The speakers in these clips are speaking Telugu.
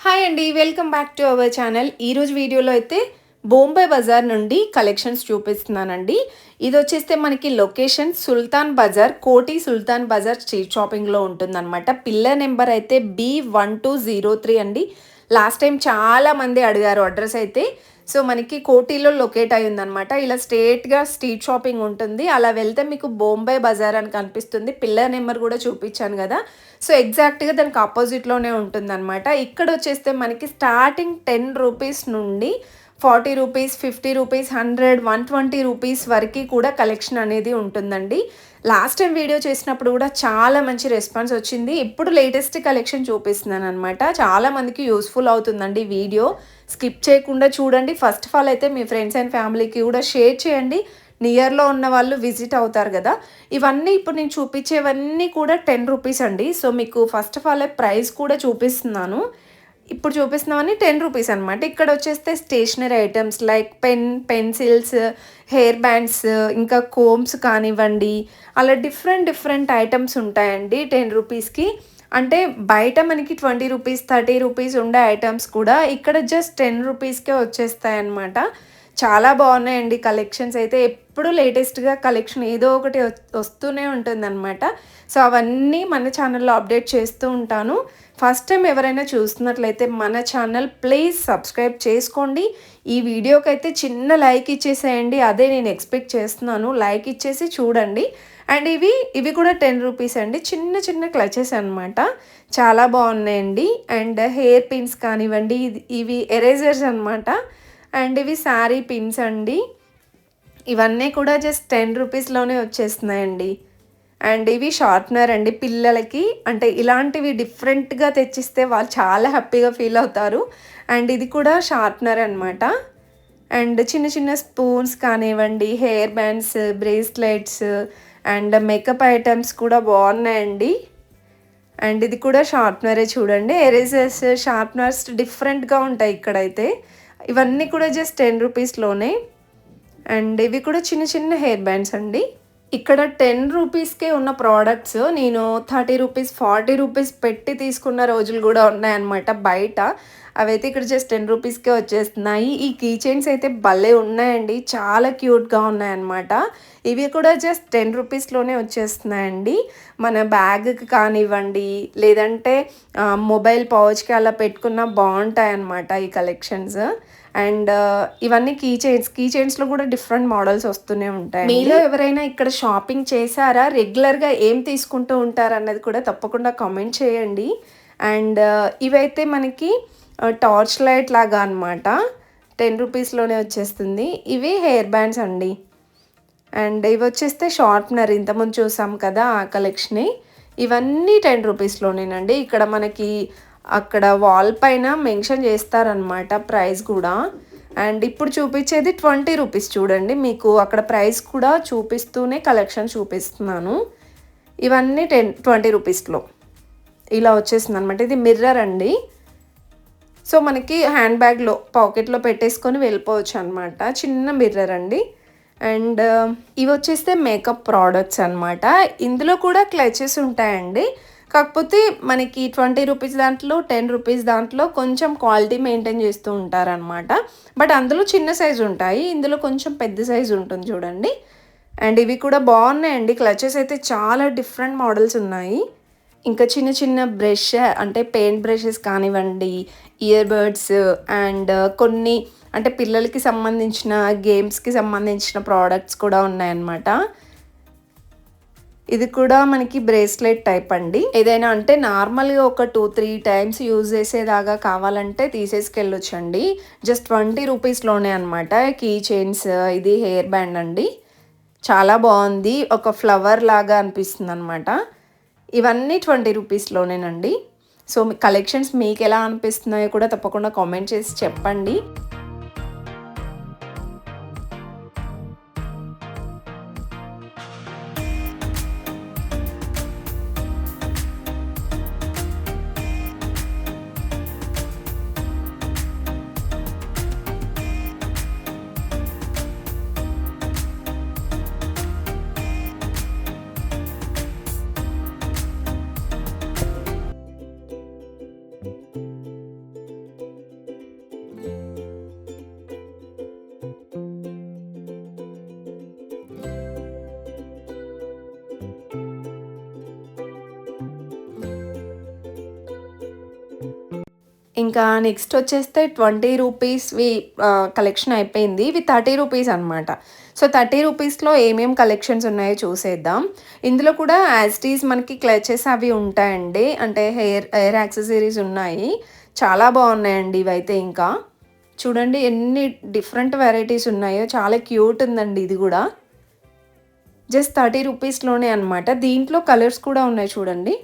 హాయ్ అండి. Welcome back to our channel. ఈరోజు వీడియోలో అయితే బొంబాయి బజార్ నుండి కలెక్షన్స్ చూపిస్తున్నానండి. ఇదొచ్చేస్తే మనకి లొకేషన్ సుల్తాన్ బజార్, కోటి సుల్తాన్ బజార్ స్ట్రీట్ షాపింగ్‌లో ఉంటుందనమాట. పిల్లర్ నెంబర్ అయితే B1203 అండి. లాస్ట్ టైం చాలామంది అడిగారు అడ్రస్ అయితే. సో, మనకి కోటిలో లొకేట్ అయి ఉందనమాట. ఇలా స్ట్రెయిట్‌గా స్ట్రీట్ షాపింగ్ ఉంటుంది. అలా వెళ్తే మీకు బొంబాయి బజార్ అని కనిపిస్తుంది. పిల్లర్ నెంబర్ కూడా చూపించాను కదా! సో, ఎగ్జాక్ట్‌గా దానికి అపోజిట్‌లోనే ఉంటుందనమాట. ఇక్కడొచ్చేస్తే మనకి స్టార్టింగ్ రూ. 10 నుండి రూ. 40, రూ. 50, 100, రూ. 120 వరకి కూడా కలెక్షన్ అనేది ఉంటుందండి. లాస్ట్ టైం వీడియో చేసినప్పుడు కూడా చాలా మంచి రెస్పాన్స్ వచ్చింది. ఇప్పుడు లేటెస్ట్ కలెక్షన్ చూపిస్తున్నాననమాట. చాలామందికి యూస్‌ఫుల్ అవుతుందండి వీడియో. స్కిప్ చేయకుండా చూడండి. ఫస్ట్ ఆఫ్ ఆల్ అయితే మీ ఫ్రెండ్స్ అండ్ ఫ్యామిలీకి కూడా షేర్ చేయండి. నియర్‌లో ఉన్న వాళ్ళు విజిట్ అవుతారు కదా! ఇవన్నీ ఇప్పుడు నేను చూపించేవన్నీ కూడా రూ. 10 అండి. సో, మీకు ఫస్ట్ ఆఫ్ ఆల్ ప్రైస్ కూడా చూపిస్తున్నాను. ఇప్పుడు చూపిస్తున్నవన్నీ రూ. 10 అనమాట. ఇక్కడ వచ్చేస్తే stationery items like pencils, hair bands, ఇంకా కోమ్స్ కానివ్వండి, అలా డిఫరెంట్ ఐటమ్స్ ఉంటాయండి రూ. 10కి. అంటే బయట మనకి రూ. 20, రూ. 30 ఉండే ఐటమ్స్ కూడా ఇక్కడ జస్ట్ రూ. 10కే వచ్చేస్తాయన్నమాట. చాలా బాగున్నాయండి కలెక్షన్స్ అయితే. ఎప్పుడు లేటెస్ట్‌గా కలెక్షన్ ఏదో ఒకటి వస్తూనే ఉంటుందన్నమాట. సో, అవన్నీ మన ఛానల్‌లో అప్డేట్ చేస్తూ ఉంటాను. ఫస్ట్ టైం ఎవరైనా చూస్తున్నట్లయితే మన ఛానల్ ప్లీజ్ సబ్స్క్రైబ్ చేసుకోండి. ఈ వీడియోకైతే చిన్న లైక్ ఇచ్చేసేయండి. అదే నేను ఎక్స్పెక్ట్ చేస్తున్నాను. లైక్ ఇచ్చేసి చూడండి. అండ్ ఇవి కూడా రూ. 10 అండి. చిన్న క్లచెస్ అనమాట. చాలా బాగున్నాయండి. అండ్ హెయిర్ పిన్స్ కానివ్వండి, ఇవి ఎరేజర్స్ అనమాట. అండ్ ఇవి శారీ పిన్స్ అండి. ఇవన్నీ కూడా జస్ట్ రూపీస్‌లోనే వచ్చేస్తున్నాయండి. అండ్ ఇవి షార్ప్నర్ అండి పిల్లలకి. అంటే ఇలాంటివి డిఫరెంట్‌గా తెచ్చిస్తే వాళ్ళు చాలా హ్యాపీగా ఫీల్ అవుతారు. అండ్ ఇది కూడా షార్ప్నర్ అనమాట. అండ్ చిన్న స్పూన్స్ కానివ్వండి, hair bands, bracelets and makeup items కూడా బాగున్నాయండి. అండ్ ఇది కూడా షార్ప్నరే చూడండి. ఎరేజర్స్, షార్ప్నర్స్ డిఫరెంట్‌గా ఉంటాయి ఇక్కడైతే. ఇవన్నీ కూడా జస్ట్ రూపీస్‌లోనే. అండ్ ఇవి కూడా చిన్న హెయిర్ బ్యాండ్స్ అండి. ఇక్కడ రూపీస్‌కే ఉన్న ప్రోడక్ట్స్ నేను రూ. 30, రూపీస్ పెట్టి తీసుకున్న రోజులు కూడా ఉన్నాయన్నమాట బయట. అవైతే ఇక్కడ జస్ట్ రూపీస్‌కే వచ్చేస్తున్నాయి. ఈ కీ చైన్స్ అయితే భలే ఉన్నాయండి. చాలా క్యూట్‌గా ఉన్నాయన్నమాట. ఇవి కూడా జస్ట్ రూపీస్‌లోనే వచ్చేస్తున్నాయండి. మన బ్యాగ్‌కి కానివ్వండి, లేదంటే మొబైల్ పౌచ్‌కి అలా పెట్టుకున్న బాగుంటాయన్నమాట ఈ కలెక్షన్స్. అండ్ ఇవన్నీ కీ చైన్స్‌లో కూడా డిఫరెంట్ మోడల్స్ వస్తూనే ఉంటాయి. మీలో ఎవరైనా ఇక్కడ షాపింగ్ చేశారా? రెగ్యులర్‌గా ఏం తీసుకుంటూ ఉంటారన్నది కూడా తప్పకుండా కామెంట్ చేయండి. అండ్ ఇవైతే మనకి టార్చ్ లైట్ లాగా అనమాట. రూపీస్‌లోనే వచ్చేస్తుంది. ఇవి హెయిర్ బ్యాండ్స్ అండి. అండ్ ఇవి వచ్చేస్తే షార్ప్నర్ ఇంతకుముందు చూసాం కదా ఆ కలెక్షనే. ఇవన్నీ రూపీస్‌లోనేనండి. ఇక్కడ మనకి అక్కడ వాల్ పైన మెన్షన్ చేస్తారనమాట ప్రైస్ కూడా. అండ్ ఇప్పుడు చూపించేది రూపీస్ చూడండి. మీకు అక్కడ ప్రైస్ కూడా చూపిస్తూనే కలెక్షన్ చూపిస్తున్నాను. ఇవన్నీ రూపీస్‌లో ఇలా వచ్చేసింది అనమాట. ఇది మిర్రర్ అండి. సో, మనకి హ్యాండ్ బ్యాగ్‌లో పాకెట్లో పెట్టేసుకొని వెళ్ళిపోవచ్చు అనమాట. చిన్న మిర్రర్ అండి. అండ్ ఇవి వచ్చేస్తే మేకప్ ప్రోడక్ట్స్ అనమాట. ఇందులో కూడా క్లచెస్ ఉంటాయండి. కాకపోతే మనకి రూపీస్ దాంట్లో, రూపీస్ దాంట్లో కొంచెం క్వాలిటీ మెయింటైన్ చేస్తూ ఉంటారనమాట. బట్ అందులో చిన్న సైజు ఉంటాయి. ఇందులో కొంచెం పెద్ద సైజు ఉంటుంది చూడండి. అండ్ ఇవి కూడా బాగున్నాయండి. క్లచెస్ అయితే చాలా డిఫరెంట్ మోడల్స్ ఉన్నాయి. ఇంకా చిన్న బ్రష్ అంటే పెయింట్ బ్రషెస్ కానివ్వండి, ఇయర్ బడ్స్ అండ్ కొన్ని అంటే పిల్లలకి సంబంధించిన గేమ్స్‌కి సంబంధించిన ప్రోడక్ట్స్ కూడా ఉన్నాయన్నమాట. ఇది కూడా మనకి బ్రేస్లెట్ టైప్ అండి. ఏదైనా అంటే నార్మల్‌గా ఒక 2-3 టైమ్స్ యూజ్ చేసేలాగా కావాలంటే తీసేసుకెళ్ళొచ్చండి. జస్ట్ రూపీస్‌లోనే అనమాట. కీ చైన్స్, ఇది హెయిర్ బ్యాండ్ అండి. చాలా బాగుంది. ఒక ఫ్లవర్ లాగా అనిపిస్తుందనమాట. ఇవన్నీ రూపీస్‌లోనేనండి. సో, కలెక్షన్స్ మీకు ఎలా అనిపిస్తున్నాయో కూడా తప్పకుండా కామెంట్ చేసి చెప్పండి. ఇంకా నెక్స్ట్ వచ్చేస్తే 20 రూపీస్‌వి కలెక్షన్ అయిపోయింది. ఇవి 30 రూపీస్ అనమాట. సో, 30 రూపీస్‌లో ఏమేం కలెక్షన్స్ ఉన్నాయో చూసేద్దాం. ఇందులో కూడా యాజ్ ఇట్ ఈజ్ మనకి క్లచెస్ అవి ఉంటాయండి. అంటే హెయిర్ యాక్సెసరీస్ ఉన్నాయి. చాలా బాగున్నాయండి ఇవైతే ఇంకా. చూడండి ఎన్ని డిఫరెంట్ వెరైటీస్ ఉన్నాయో. చాలా క్యూట్ ఉందండి ఇది గూడా. జస్ట్ 30 రూపీస్‌లోనే అనమాట. దీంట్లో కలర్స్ కూడా ఉన్నాయి చూడండి.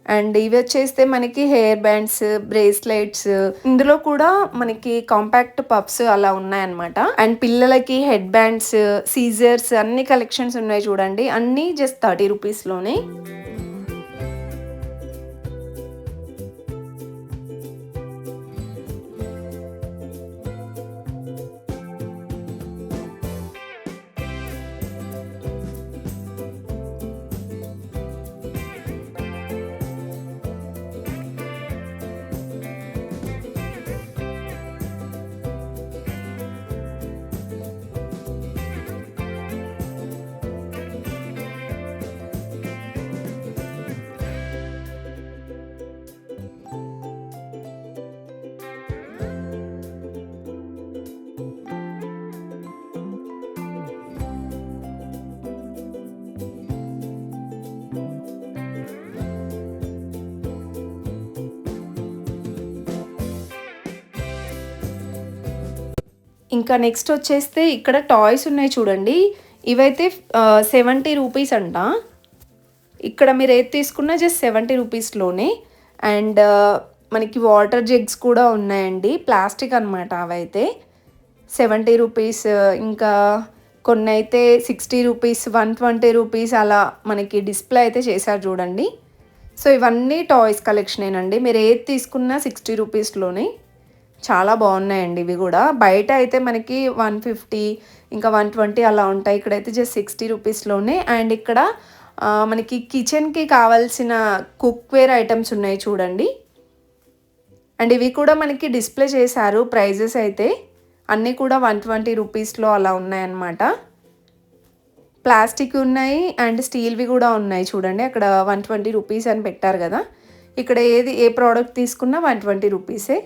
అండ్ ఇవి వచ్చేస్తే మనకి హెయిర్ బ్యాండ్స్, బ్రేస్లెట్స్, ఇందులో కూడా మనకి కాంపాక్ట్ పఫ్స్ అలా ఉన్నాయన్నమాట. అండ్ పిల్లలకి హెడ్ బ్యాండ్స్, సీజర్స్ అన్ని కలెక్షన్స్ ఉన్నాయి చూడండి. అన్నీ జస్ట్ 30 రూపీస్‌లోనే. ఇంకా నెక్స్ట్ వచ్చేస్తే ఇక్కడ టాయ్స్ ఉన్నాయి చూడండి. ఇవైతే 70 రూపీస్ అంట. ఇక్కడ మీరు ఏది తీసుకున్నా జస్ట్ 70 రూపీస్‌లోనే. అండ్ మనకి వాటర్ జగ్స్ కూడా ఉన్నాయండి. ప్లాస్టిక్ అనమాట అవైతే. 70 రూపీస్, ఇంకా కొన్నైతే 60 రూపీస్, 120 రూపీస్ అలా మనకి డిస్ప్లే అయితే చేశారు చూడండి. సో, ఇవన్నీ టాయ్స్ కలెక్షనేనండి. మీరు ఏది తీసుకున్నా 60 రూపీస్‌లోనే. చాలా బాగున్నాయండి ఇవి కూడా. బయట అయితే మనకి 150 ఇంకా 120 అలా ఉంటాయి. ఇక్కడైతే జస్ట్ 60 రూపీస్‌లోనే. అండ్ ఇక్కడ మనకి కిచెన్‌కి కావాల్సిన కుక్వేర్ ఐటమ్స్ ఉన్నాయి చూడండి. అండ్ ఇవి కూడా మనకి డిస్ప్లే చేశారు ప్రైజెస్ అయితే. అన్నీ కూడా 120 రూపీస్‌లో అలా ఉన్నాయన్నమాట. ప్లాస్టిక్ ఉన్నాయి అండ్ స్టీల్వి కూడా ఉన్నాయి చూడండి. అక్కడ 120 రూపీస్ అని పెట్టారు కదా. ఇక్కడ ఏ ప్రోడక్ట్ తీసుకున్నా 120 రూపీసే.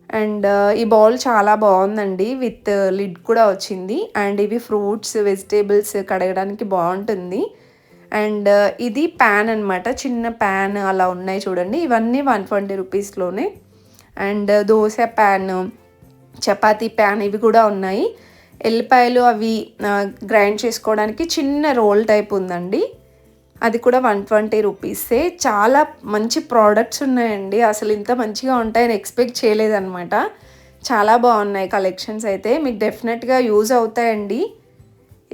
అండ్ ఈ బౌల్ చాలా బాగుందండి. విత్ లిడ్ కూడా వచ్చింది. అండ్ ఇవి ఫ్రూట్స్, వెజిటేబుల్స్ కడగడానికి బాగుంటుంది. అండ్ ఇది ప్యాన్ అనమాట. చిన్న ప్యాన్ అలా ఉన్నాయి చూడండి. ఇవన్నీ 120 రూపీస్‌లోనే. And dosa pan, chapati pan ఇవి కూడా ఉన్నాయి. ఎల్లిపాయలు అవి గ్రైండ్ చేసుకోవడానికి చిన్న రోల్ టైప్ ఉందండి. అది కూడా 120 రూపీసే. చాలా మంచి ప్రోడక్ట్స్ ఉన్నాయండి. అసలు ఇంత మంచిగా ఉంటాయని ఎక్స్పెక్ట్ చేయలేదన్నమాట. చాలా బాగున్నాయి కలెక్షన్స్ అయితే. మీకు డెఫినెట్గా యూజ్ అవుతాయండి.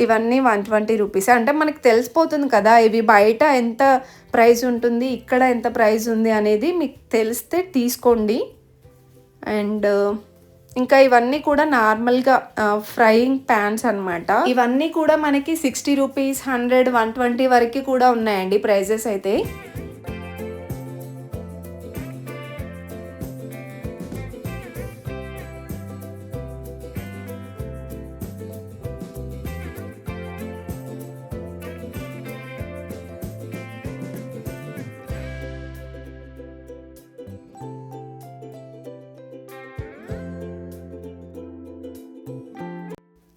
ఇవన్నీ 120 రూపీసే. అంటే మనకు తెలిసిపోతుంది కదా, ఇవి బయట ఎంత ప్రైస్ ఉంటుంది, ఇక్కడ ఎంత ప్రైస్ ఉంది అనేది మీకు తెలిస్తే తీసుకోండి. అండ్ ఇంకా ఇవన్నీ కూడా నార్మల్గా ఫ్రైయింగ్ ప్యాన్స్ అనమాట. ఇవన్నీ కూడా మనకి 60 రూపీస్, 100, 120 వరకు కూడా ఉన్నాయండి ప్రైజెస్ అయితే.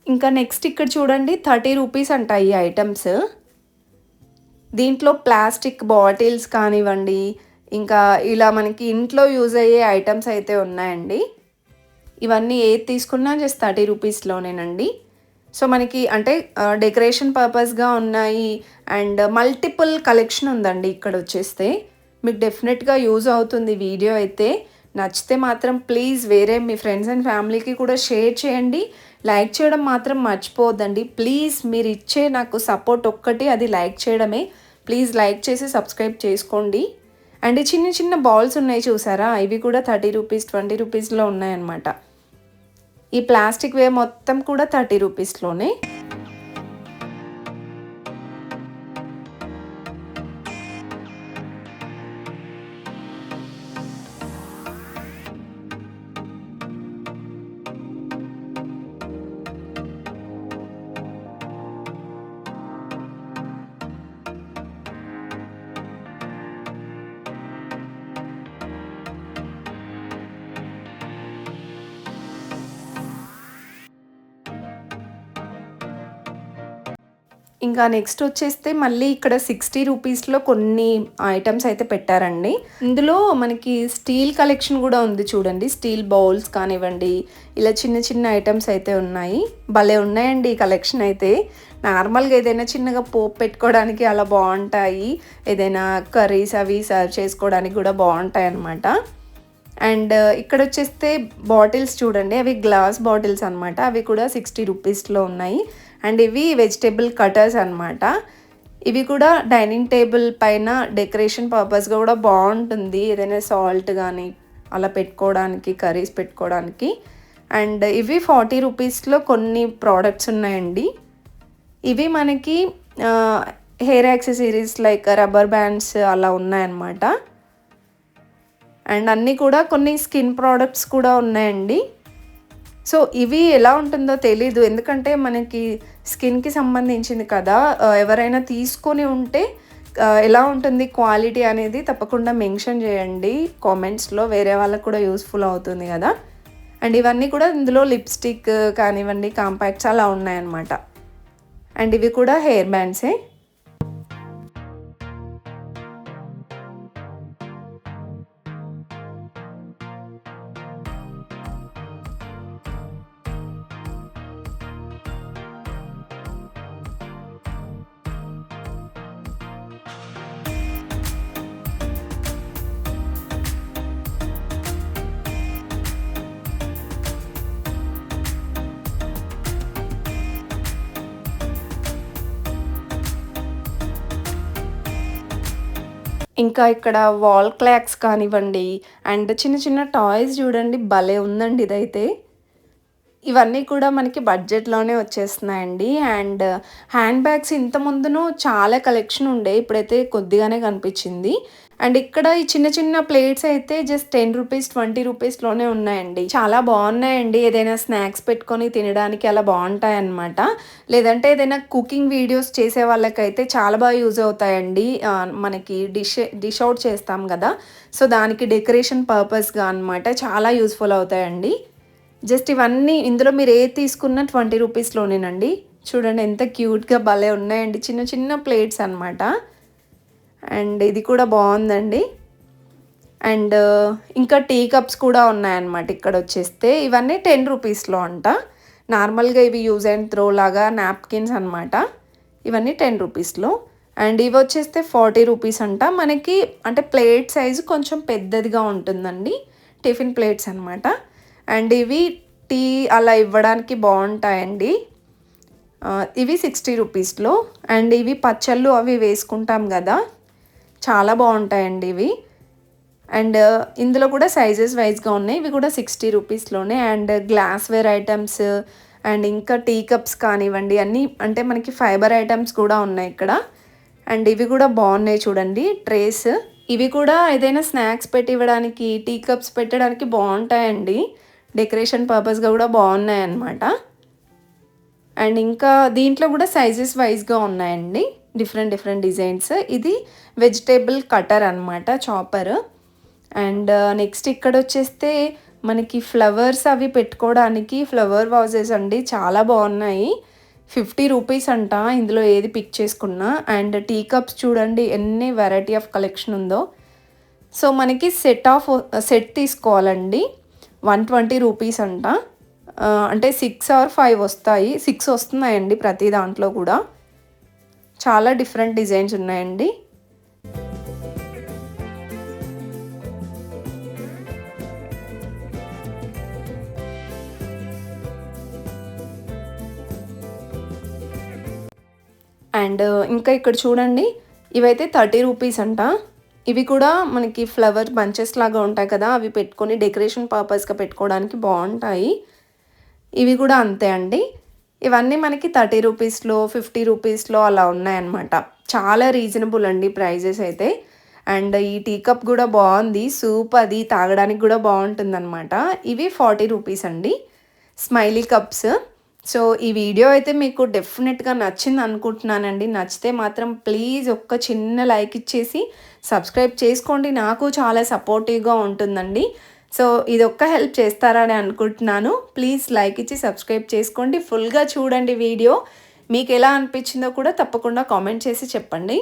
ఇంకా నెక్స్ట్ ఇక్కడ చూడండి 30 రూపీస్ అంట ఈ ఐటమ్స్. దీంట్లో ప్లాస్టిక్ బాటిల్స్ కానివ్వండి, ఇంకా ఇలా మనకి ఇంట్లో యూజ్ అయ్యే ఐటమ్స్ అయితే ఉన్నాయండి. ఇవన్నీ ఏది తీసుకున్నా జస్ట్ 30 రూపీస్లోనేనండి. సో మనకి అంటే డెకరేషన్ పర్పస్గా ఉన్నాయి. అండ్ మల్టిపుల్ కలెక్షన్ ఉందండి ఇక్కడ వచ్చేస్తే. మీకు డెఫినెట్గా యూజ్ అవుతుంది వీడియో అయితే. నచ్చితే మాత్రం ప్లీజ్ వేరే మీ ఫ్రెండ్స్ అండ్ ఫ్యామిలీకి కూడా షేర్ చేయండి. లైక్ చేయడం మాత్రం మర్చిపోవద్దండి ప్లీజ్. మీరు ఇచ్చే నాకు సపోర్ట్ ఒక్కటి, అది లైక్ చేయడమే. ప్లీజ్ లైక్ చేసి సబ్స్క్రైబ్ చేసుకోండి. అండ్ చిన్న చిన్న బాల్స్ ఉన్నాయి చూసారా, ఇవి కూడా 30 రూపీస్, 20 రూపీస్లో ఉన్నాయన్నమాట. ఈ ప్లాస్టిక్ వే మొత్తం కూడా 30 రూపీస్లోనే. ఇంకా నెక్స్ట్ వచ్చేస్తే మళ్ళీ ఇక్కడ 60 రూపీస్లో కొన్ని ఐటమ్స్ అయితే పెట్టారండి. ఇందులో మనకి స్టీల్ కలెక్షన్ కూడా ఉంది చూడండి. స్టీల్ బౌల్స్ కానివ్వండి, ఇలా చిన్న చిన్న ఐటమ్స్ అయితే ఉన్నాయి. భలే ఉన్నాయండి ఈ కలెక్షన్ అయితే. నార్మల్గా ఏదైనా చిన్నగా పోపు పెట్టుకోవడానికి అలా బాగుంటాయి. ఏదైనా కర్రీస్ అవి సర్వ్ చేసుకోవడానికి కూడా బాగుంటాయి అన్నమాట. అండ్ ఇక్కడ వచ్చేస్తే బాటిల్స్ చూడండి, అవి గ్లాస్ బాటిల్స్ అనమాట. అవి కూడా 60 రూపీస్లో ఉన్నాయి. అండ్ ఇవి వెజిటేబుల్ కటర్స్ అనమాట. ఇవి కూడా డైనింగ్ టేబుల్ పైన డెకరేషన్ పర్పస్గా కూడా బాగుంటుంది. ఏదైనా సాల్ట్ కానీ అలా పెట్టుకోవడానికి, కర్రీస్ పెట్టుకోవడానికి. అండ్ ఇవి 40 రూపీస్లో కొన్ని ప్రోడక్ట్స్ ఉన్నాయండి. ఇవి మనకి hair accessories like rubber bands అలా ఉన్నాయన్నమాట. అండ్ అన్నీ కూడా కొన్ని స్కిన్ ప్రోడక్ట్స్ కూడా ఉన్నాయండి. సో ఇవి ఎలా ఉంటుందో తెలీదు, ఎందుకంటే మనకి స్కిన్కి సంబంధించింది కదా. ఎవరైనా తీసుకొని ఉంటే ఎలా ఉంటుంది క్వాలిటీ అనేది తప్పకుండా మెన్షన్ చేయండి కామెంట్స్లో, వేరే వాళ్ళకు కూడా యూస్ఫుల్ అవుతుంది కదా. అండ్ ఇవన్నీ కూడా ఇందులో లిప్స్టిక్ కానివ్వండి, కాంపాక్ట్స్ అలా ఉన్నాయన్నమాట. అండ్ ఇవి కూడా హెయిర్ బ్యాండ్సే. ఇంకా ఇక్కడ వాల్ క్లాక్స్ కానివ్వండి, అండ్ చిన్న చిన్న టాయ్స్ చూడండి, భలే ఉందండి ఇదైతే. ఇవన్నీ కూడా మనకి బడ్జెట్లోనే వచ్చేస్తున్నాయండి. అండ్ హ్యాండ్ బ్యాగ్స్ ఇంత ముందును చాలా కలెక్షన్ ఉండే, ఇప్పుడైతే కొద్దిగానే కనిపించింది. అండ్ ఇక్కడ ఈ చిన్న చిన్న ప్లేట్స్ అయితే జస్ట్ 10 రూపీస్ 20 రూపీస్లోనే ఉన్నాయండి. చాలా బాగున్నాయండి. ఏదైనా స్నాక్స్ పెట్టుకొని తినడానికి అలా బాగుంటాయి అన్నమాట. లేదంటే ఏదైనా కుకింగ్ వీడియోస్ చేసే వాళ్ళకైతే చాలా బాగా యూజ్ అవుతాయండి. మనకి డిష్ అవుట్ చేస్తాం కదా, సో దానికి డెకరేషన్ పర్పస్గా అనమాట చాలా యూస్ఫుల్ అవుతాయండి. జస్ట్ ఇవన్నీ ఇందులో మీరు ఏది తీసుకున్నా 20 రూపీస్లోనేనండి. చూడండి ఎంత క్యూట్గా భలే ఉన్నాయండి, చిన్న చిన్న ప్లేట్స్ అనమాట. అండ్ ఇది కూడా బాగుందండి. అండ్ ఇంకా టీ కప్స్ కూడా ఉన్నాయన్నమాట. ఇక్కడ వచ్చేస్తే ఇవన్నీ 10 రూపీస్లో అంట. నార్మల్గా ఇవి యూజ్ అండ్ త్రో లాగా నాప్కిన్స్ అనమాట. ఇవన్నీ 10 రూపీస్లో. అండ్ ఇవి వచ్చేస్తే 40 రూపీస్ అంట. మనకి అంటే ప్లేట్ సైజు కొంచెం పెద్దదిగా ఉంటుందండి, టిఫిన్ ప్లేట్స్ అనమాట. అండ్ ఇవి టీ అలా ఇవ్వడానికి బాగుంటాయండి. ఇవి 60 రూపీస్లో. అండ్ ఇవి పచ్చళ్ళు అవి వేసుకుంటాం కదా, చాలా బాగుంటాయండి ఇవి. అండ్ ఇందులో కూడా సైజెస్ వైజ్గా ఉన్నాయి. ఇవి కూడా 60 రూపీస్లోనే. అండ్ గ్లాస్వేర్ ఐటమ్స్ అండ్ ఇంకా టీ కప్స్ కానివ్వండి, అన్నీ అంటే మనకి ఫైబర్ ఐటమ్స్ కూడా ఉన్నాయి ఇక్కడ. అండ్ ఇవి కూడా బాగున్నాయి చూడండి, ట్రేస్. ఇవి కూడా ఏదైనా స్నాక్స్ పెట్టి ఇవ్వడానికి, టీ కప్స్ పెట్టడానికి బాగుంటాయండి. డెకరేషన్ పర్పస్గా కూడా బాగున్నాయి అన్నమాట. అండ్ ఇంకా దీంట్లో కూడా సైజెస్ వైజ్గా ఉన్నాయండి, డిఫరెంట్ డిజైన్స్. ఇది వెజిటేబుల్ కటర్ అనమాట, చాపర్. అండ్ నెక్స్ట్ ఇక్కడ వచ్చేస్తే మనకి ఫ్లవర్స్ అవి పెట్టుకోవడానికి ఫ్లవర్ వాజెస్ అండి, చాలా బాగున్నాయి. 50 రూపీస్ అంట ఇందులో ఏది పిక్ చేసుకున్నా. అండ్ టీ కప్స్ చూడండి ఎన్ని వెరైటీ ఆఫ్ కలెక్షన్ ఉందో. సో మనకి సెట్ తీసుకోవాలండి, 120 రూపీస్ అంట. అంటే 6 or 5 వస్తాయి, 6 వస్తున్నాయండి ప్రతి దాంట్లో కూడా. చాలా డిఫరెంట్ డిజైన్స్ ఉన్నాయండి. అండ్ ఇంకా ఇక్కడ చూడండి, ఇవైతే 30 రూపీస్ అంట. ఇవి కూడా మనకి ఫ్లవర్ బంచెస్ లాగా ఉంటాయి కదా, అవి పెట్టుకొని డెకరేషన్ పర్పస్గా పెట్టుకోవడానికి బాగుంటాయి. ఇవి కూడా అంతే అండి. ఇవన్నీ మనకి 30 రూపీస్లో 50 రూపీస్లో అలా ఉన్నాయన్నమాట. చాలా రీజనబుల్ అండి ప్రైజెస్ అయితే. అండ్ ఈ టీ కప్ కూడా బాగుంది, సూప్ అది తాగడానికి కూడా బాగుంటుందన్నమాట. ఇవి 40 రూపీస్ అండి, స్మైలీ కప్స్. సో ఈ వీడియో అయితే మీకు డెఫినెట్గా నచ్చింది అనుకుంటున్నానండి. నచ్చితే మాత్రం ప్లీజ్ ఒక్క చిన్న లైక్ ఇచ్చేసి సబ్స్క్రైబ్ చేసుకోండి, నాకు చాలా సపోర్టివ్గా ఉంటుందండి. సో ఇది ఒక్క హెల్ప్ చేస్తారని అనుకుంటున్నాను. ప్లీజ్ లైక్ ఇచ్చి సబ్స్క్రైబ్ చేసుకోండి, ఫుల్గా చూడండి వీడియో. మీకు ఎలా అనిపించిందో కూడా తప్పకుండా కామెంట్ చేసి చెప్పండి.